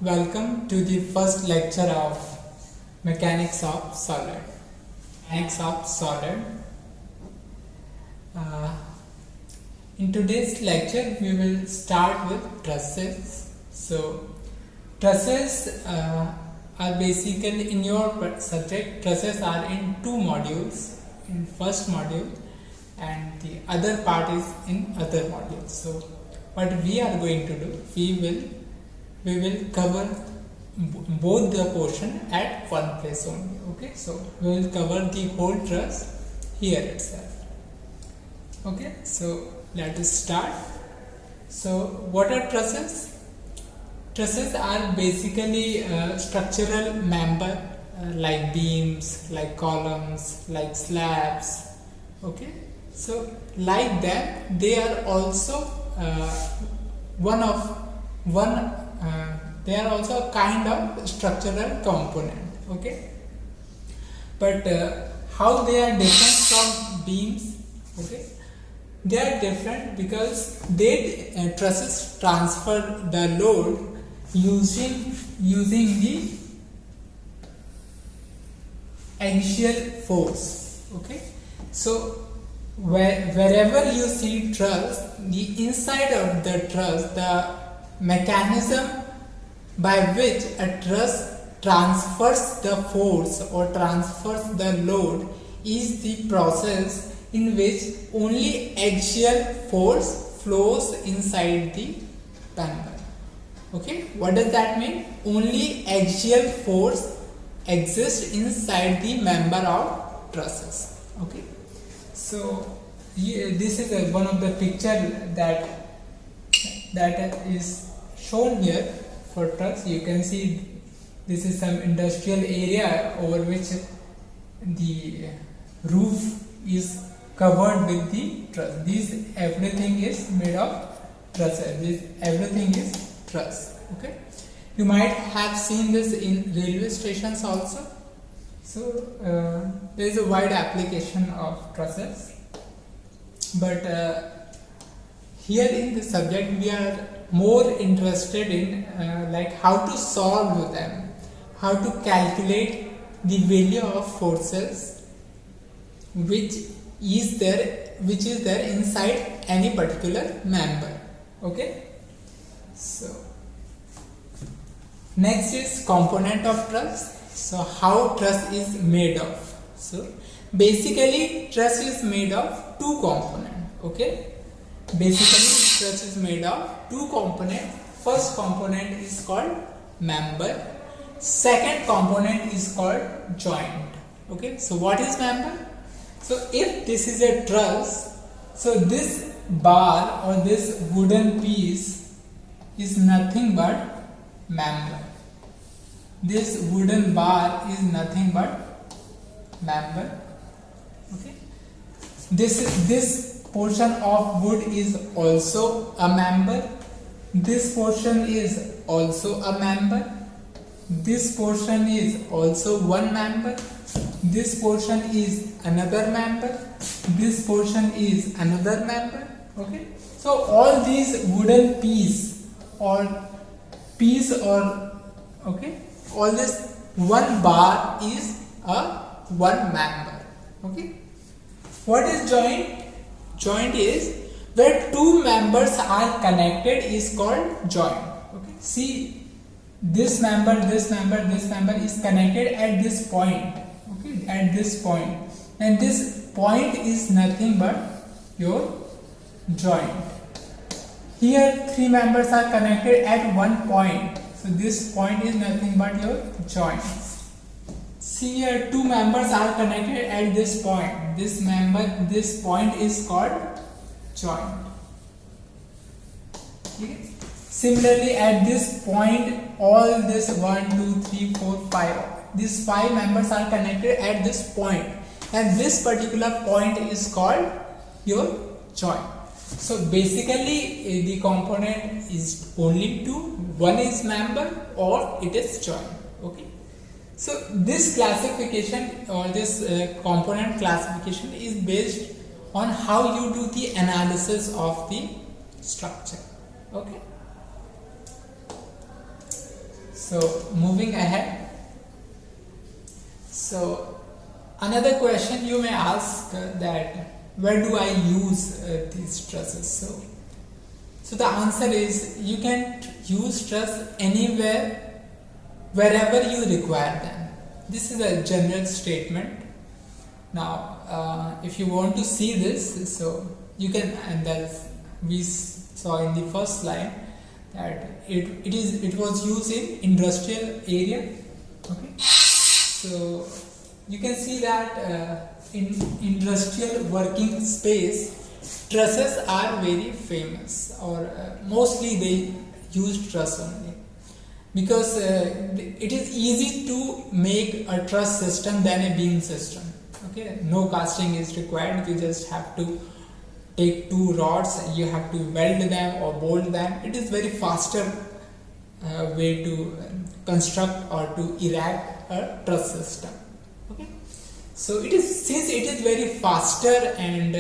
Welcome to the first lecture of Mechanics of Solid. Mechanics of Solid. In today's lecture, we will start with trusses. So, trusses are basically in your subject. Trusses are in two modules. In first module, and the other part is in other modules. So, what we are going to do, we will cover both the portion at one place only. Okay, so we will cover the whole truss here itself. Okay, so let us start. So what are trusses? Trusses are basically structural member like beams, like columns, like slabs. Okay, so like that, they are also they are also a kind of structural component. Okay, but how they are different from beams? Okay, they are different because they trusses transfer the load using the axial force. Okay, so wherever you see truss, the inside of the truss, the mechanism by which a truss transfers the force or transfers the load is the process in which only axial force flows inside the member. Okay, what does that mean? Only axial force exists inside the member of trusses. Okay, so this is one of the picture that is shown here for truss. You can see this is some industrial area over which the roof is covered with the truss. Everything is made of trusses. Everything is truss. Okay, you might have seen this in railway stations also. So there is a wide application of trusses, but here in the subject we are more interested in like how to solve them, how to calculate the value of forces which is there inside any particular member. Okay, so next is component of truss. So how truss is made of? So basically truss is made of two components. Okay, basically truss is made of two components. First component is called member, second component is called joint. Okay, so what is member? So if this is a truss, so this bar or this wooden piece is nothing but member. This wooden bar is nothing but member. Okay, this portion of wood is also a member. This portion is also a member. This portion is also one member. This portion is another member. This portion is another member. Okay, so all these wooden piece or okay, all this one bar is a one member. Okay, what is joint? Joint is where two members are connected is called joint. Okay, see this member is connected at this point. Okay, at this point, and this point is nothing but your joint. Here three members are connected at one point, so this point is nothing but your joint. See here two members are connected at this point. This point is called joint. Okay. Similarly, at this point, all this 1, 2, 3, 4, 5, these 5 members are connected at this point, and this particular point is called your joint. So basically, the component is only two. One is member or it is joint. Okay. So this classification or this component classification is based on how you do the analysis of the structure. Okay. So moving ahead, so another question you may ask that where do I use these trusses? So the answer is you can use truss anywhere, wherever you require them. This is a general statement. Now, if you want to see this, so you can, and as we saw in the first slide, that it was used in industrial area. Okay, so you can see that in industrial working space, trusses are very famous, or mostly they use truss only, because it is easy to make a truss system than a beam system. Okay, no casting is required. You just have to take two rods, you have to weld them or bolt them. It is very faster way to construct or to erect a truss system. Okay, so it is, since it is very faster, and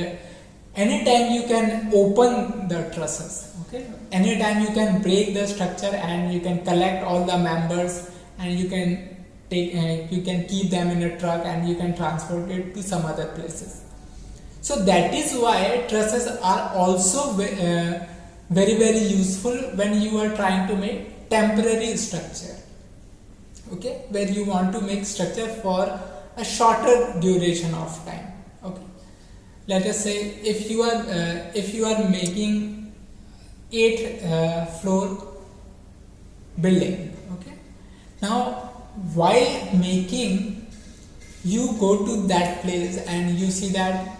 anytime you can open the trusses. Okay, anytime you can break the structure and you can collect all the members, and you can take you can keep them in a truck and you can transport it to some other places. So that is why trusses are also very useful when you are trying to make temporary structure. Okay, where you want to make structure for a shorter duration of time. Okay, let us say if you are making 8 floor building. Okay, now while making, you go to that place and you see that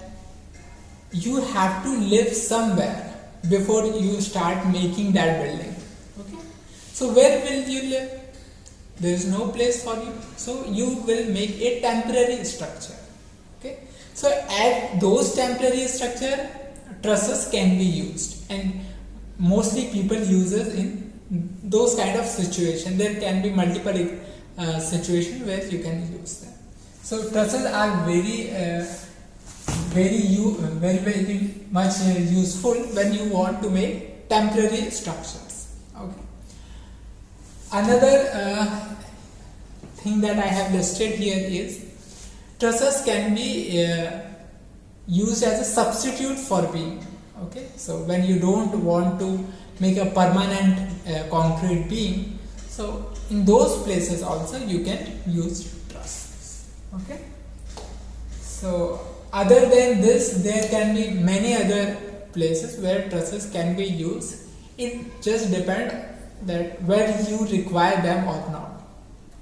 you have to live somewhere before you start making that building. Okay, so where will you live? There is no place for you, so you will make a temporary structure. Okay, so at those temporary structure, trusses can be used, and mostly people use it in those kind of situation. There can be multiple situation where you can use them. So trusses are very much useful when you want to make temporary structures. Okay. Another thing that I have listed here is trusses can be used as a substitute for beam. Okay, so when you don't want to make a permanent concrete beam, so in those places also you can use trusses. Okay, so other than this, there can be many other places where trusses can be used. It just depends that where you require them or not.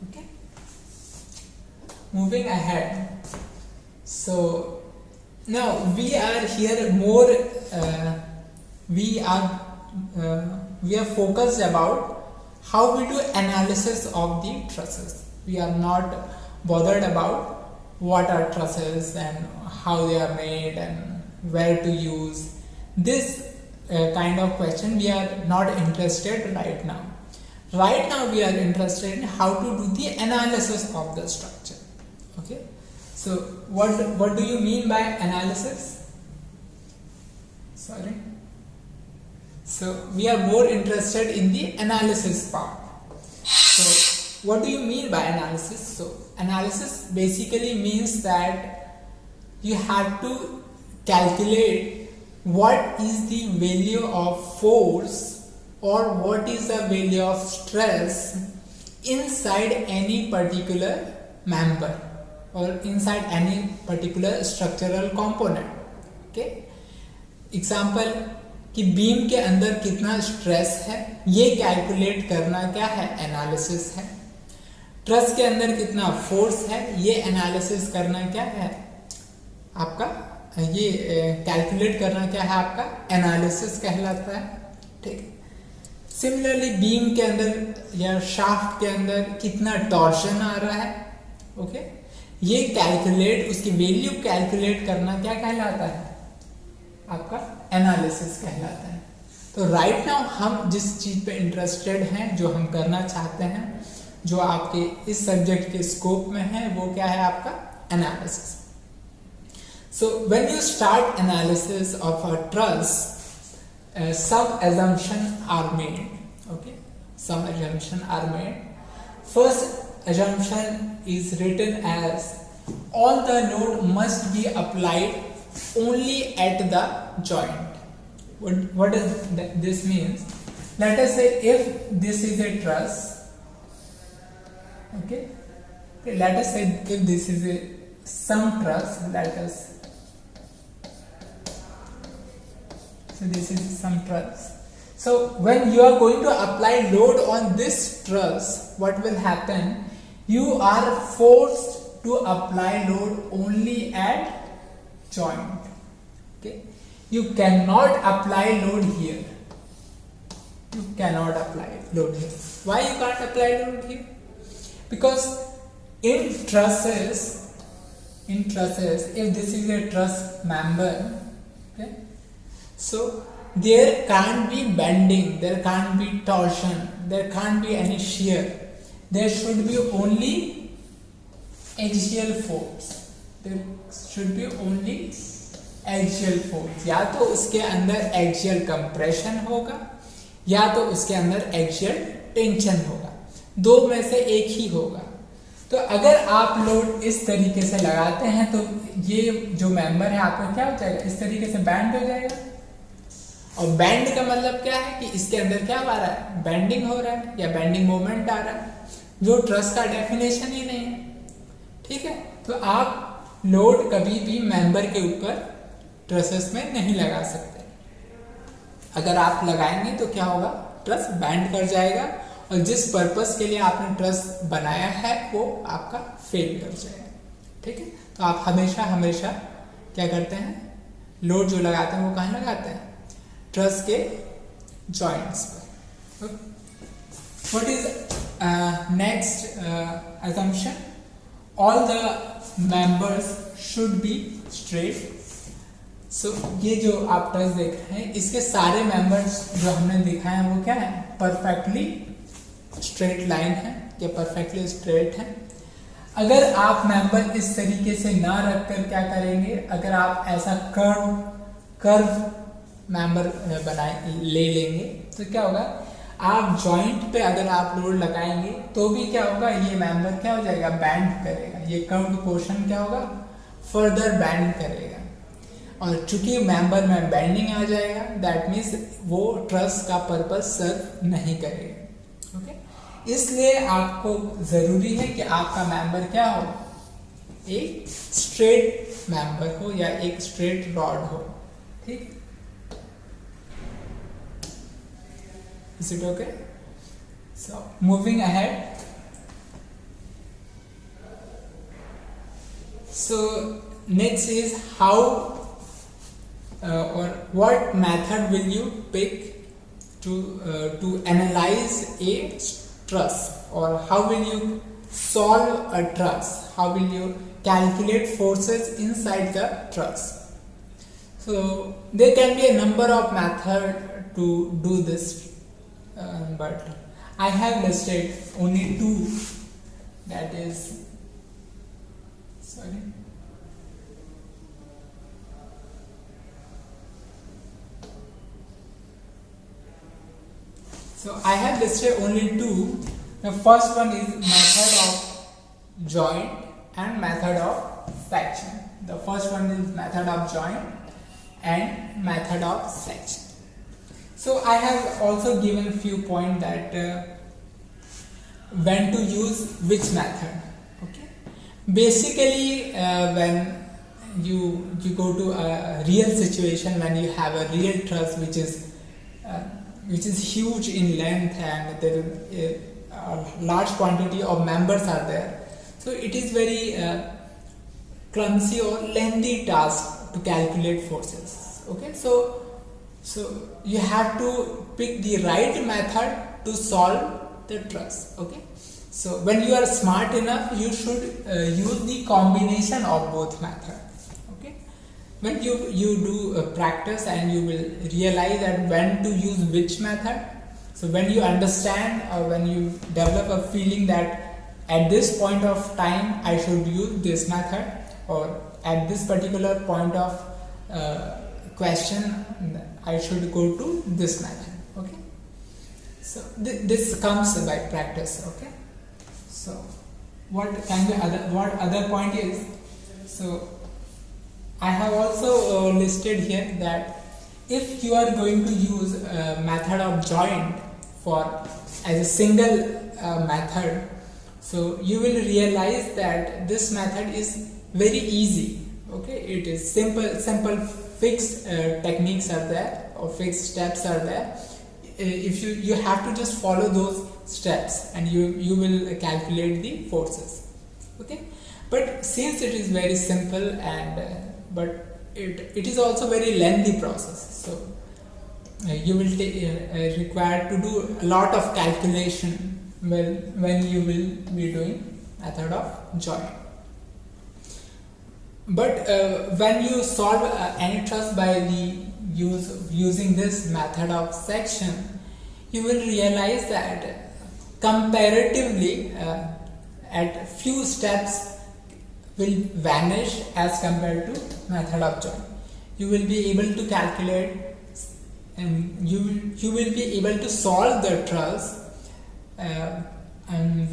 Okay, moving ahead, so now we are here more we are focused about how we do analysis of the trusses. We are not bothered about what are trusses and how they are made and where to use. This kind of question we are not interested right now. Right now we are interested in how to do the analysis of the structure. Okay, so what do you mean by analysis? Sorry. So we are more interested in the analysis part. So what do you mean by analysis? So analysis basically means that you have to calculate what is the value of force or what is the value of stress inside any particular member or inside any particular structural component. Okay, example कि beam के अंदर कितना stress है, ये calculate करना क्या है, analysis है. ट्रस के अंदर कितना फोर्स है, ये एनालिसिस करना क्या है आपका, ये कैलकुलेट करना क्या है आपका एनालिसिस कहलाता है. ठीक है. सिमिलरली बीम के अंदर या शाफ्ट के अंदर कितना टॉर्शन आ रहा है, ओके, ये कैलकुलेट, उसकी वैल्यू कैलकुलेट करना क्या कहलाता है आपका एनालिसिस कहलाता है. तो राइट नाउ हम जिस चीज पे इंटरेस्टेड हैं, जो हम करना चाहते हैं, जो आपके इस सब्जेक्ट के स्कोप में है, वो क्या है आपका analysis. So when you start analysis of a truss, some assumption are made. Okay, some assumption are made. first assumption is written as all the load must be applied only at the joint. What does this means? Let us say if this is a truss, okay, let us say if this is a some truss, so this is some truss. So when you are going to apply load on this truss, what will happen? You are forced to apply load only at joint. Okay, you cannot apply load here. You cannot apply load here. Why you can't apply load here? Because in trusses, if this is a truss member, okay, so there can't be bending, there can't be torsion, there can't be any shear. There should be only axial force. There should be only axial force. या तो उसके अंदर axial compression होगा या तो उसके अंदर axial tension होगा, दो में से एक ही होगा. तो अगर आप लोड इस तरीके से लगाते हैं तो ये जो मेंबर है आपका क्या हो जाएगा? इस तरीके से बैंड हो जाएगा. और बैंड का मतलब क्या है कि इसके अंदर क्या आ रहा है? बेंडिंग हो रहा है या बेंडिंग मोमेंट आ रहा है, जो ट्रस का डेफिनेशन ही नहीं है. ठीक है, तो आप लोड कभी भी मेंबर के ऊपर ट्रसेस में नहीं लगा सकते. अगर आप लगाएंगे तो क्या होगा? ट्रस बैंड कर जाएगा और जिस पर्पस के लिए आपने ट्रस बनाया है वो आपका फेल कर जाएगा. ठीक है, तो आप हमेशा क्या करते हैं? लोड जो लगाते हैं वो कहाँ लगाते हैं? ट्रस के जॉइंट्स पर. What is next assumption? All the members should be straight. So ये जो आप ट्रस देख रहे हैं इसके सारे मेंबर्स जो हमने दिखाए हैं वो क्या है? परफेक्टली स्ट्रेट लाइन है या परफेक्टली स्ट्रेट है. अगर आप मेंबर इस तरीके से ना रखकर क्या करेंगे? अगर आप ऐसा कर्व मेंबर ले लेंगे तो क्या होगा? आप जॉइंट पे अगर आप लोड लगाएंगे तो भी क्या होगा? ये मेंबर क्या हो जाएगा? बैंड करेगा. ये कर्व्ड पोर्शन क्या होगा? फर्दर बैंड करेगा. और चूंकि मेंबर में बेंडिंग आ जाएगा, दैट मीन्स वो ट्रस का पर्पस सर्व नहीं करेगा. ओके, इसलिए आपको जरूरी है कि आपका मेंबर क्या हो? एक स्ट्रेट मेंबर हो या एक स्ट्रेट रॉड हो. ठीक, is it okay? So moving ahead, so next is how or what method will you pick to analyze a truss, or how will you solve a truss? How will you calculate forces inside the truss? So there can be a number of methods to do this, but I have listed only two. That is, sorry. So I have listed only two. The first one is method of joint and method of section. The first one is method of joint and method of section. So I have also given few points that when to use which method. Okay, basically when you go to a real situation, when you have a real truss which is huge in length and there is a large quantity of members are there, so it is very clumsy or lengthy task to calculate forces. Okay, so you have to pick the right method to solve the truss. Okay, so when you are smart enough, you should use the combination of both methods. Okay, when you do practice and you will realize that when to use which method. So when you understand or when you develop a feeling that at this point of time I should use this method, or at this particular point of question I should go to this method. Okay, so this comes by practice. Okay, So what can be what other point is, so I have also listed here that if you are going to use a method of joint for as a single method, so you will realize that this method is very easy. Okay, it is simple fixed techniques are there, or fixed steps are there. If you have to just follow those steps and you will calculate the forces. Okay, but since it is very simple and but it is also very lengthy process, so you will require to do a lot of calculation when you will be doing method of joint. But when you solve any truss by the using this method of section, you will realize that comparatively at few steps will vanish as compared to method of joint. You will be able to calculate and you will be able to solve the truss and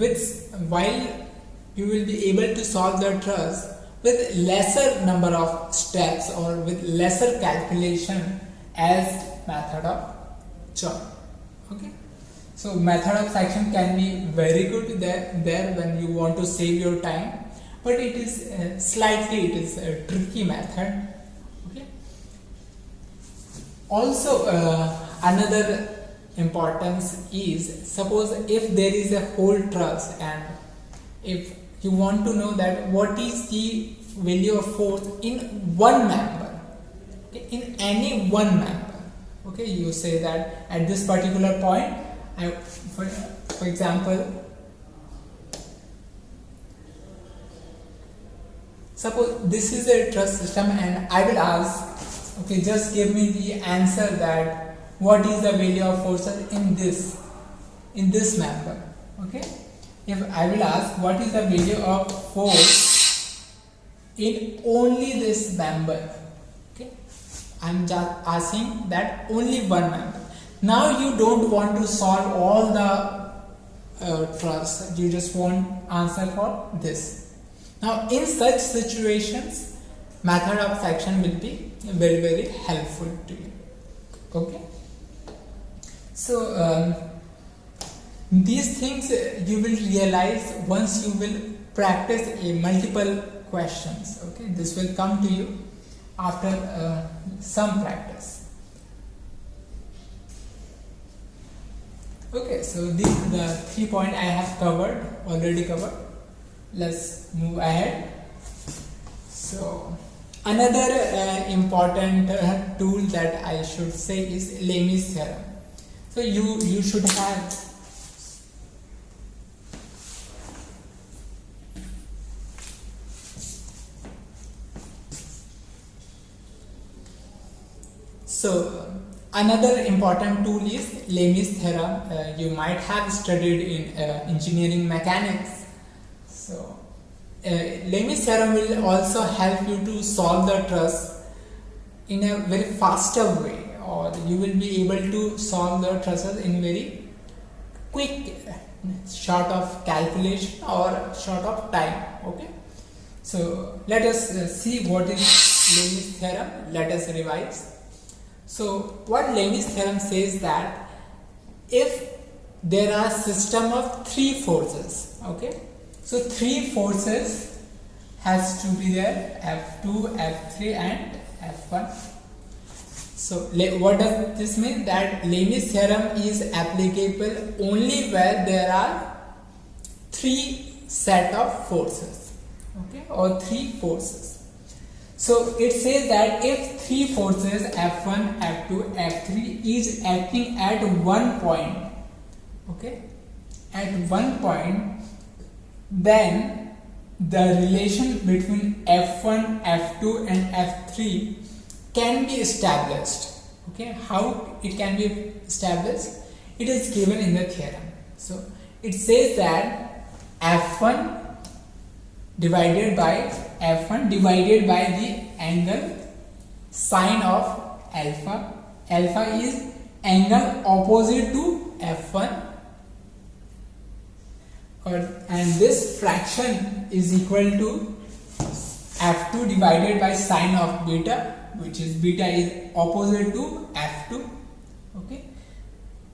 while you will be able to solve the truss with lesser number of steps or with lesser calculation as method of joint. Okay, so method of section can be very good there when you want to save your time, but it is it is a tricky method. Okay, also another importance is, suppose if there is a whole truss and if you want to know that what is the value of force in one member, okay, in any one member. Okay, you say that at this particular point, for example, suppose this is a truss system and I will ask, okay, just give me the answer that what is the value of forces in this member. Okay, if I will ask what is the value of force in only this member, okay, I am just asking that only one member. Now you don't want to solve all the truss, you just want answer for this. Now in such situations, method of section will be very helpful to you. Okay, so these things you will realize once you will practice a multiple questions. Okay, this will come to you after some practice. Okay, so these are the 3 points I have already covered. Let's move ahead. So another important tool that I should say is Lami's theorem. So you should have another important tool is Lami's theorem. You might have studied in engineering mechanics. So Lami's theorem will also help you to solve the truss in a very faster way, or you will be able to solve the trusses in very quick, short of calculation or short of time. Okay, so let us see what is Lami's theorem. Let us revise. So what Lami's theorem says that if there are system of 3 forces, okay, so 3 forces has to be there, F2, F3 and F1. So what does this mean? That Lami's theorem is applicable only where there are 3 set of forces, okay, or 3 forces. So it says that if 3 forces F1, F2, F3 is acting at one point, okay, at one point, then the relation between F1, F2 and F3 can be established. Okay, how it can be established? It is given in the theorem. So it says that F1 divided by the angle sine of alpha. Alpha is angle opposite to F1. and this fraction is equal to f2 divided by sine of beta, which is beta is opposite to f2. Okay,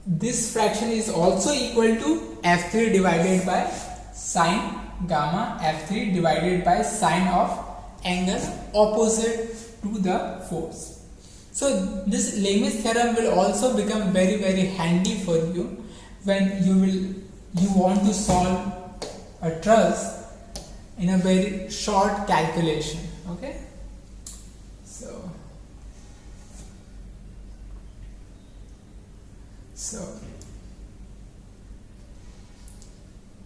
this fraction is also equal to f3 divided by sine gamma, f3 divided by sine of angle opposite to the force. So this Lami's theorem will also become very handy for you when you want to solve a truss in a very short calculation. Okay,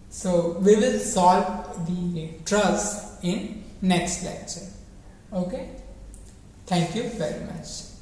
so we will solve the truss in next lecture. Okay, thank you very much.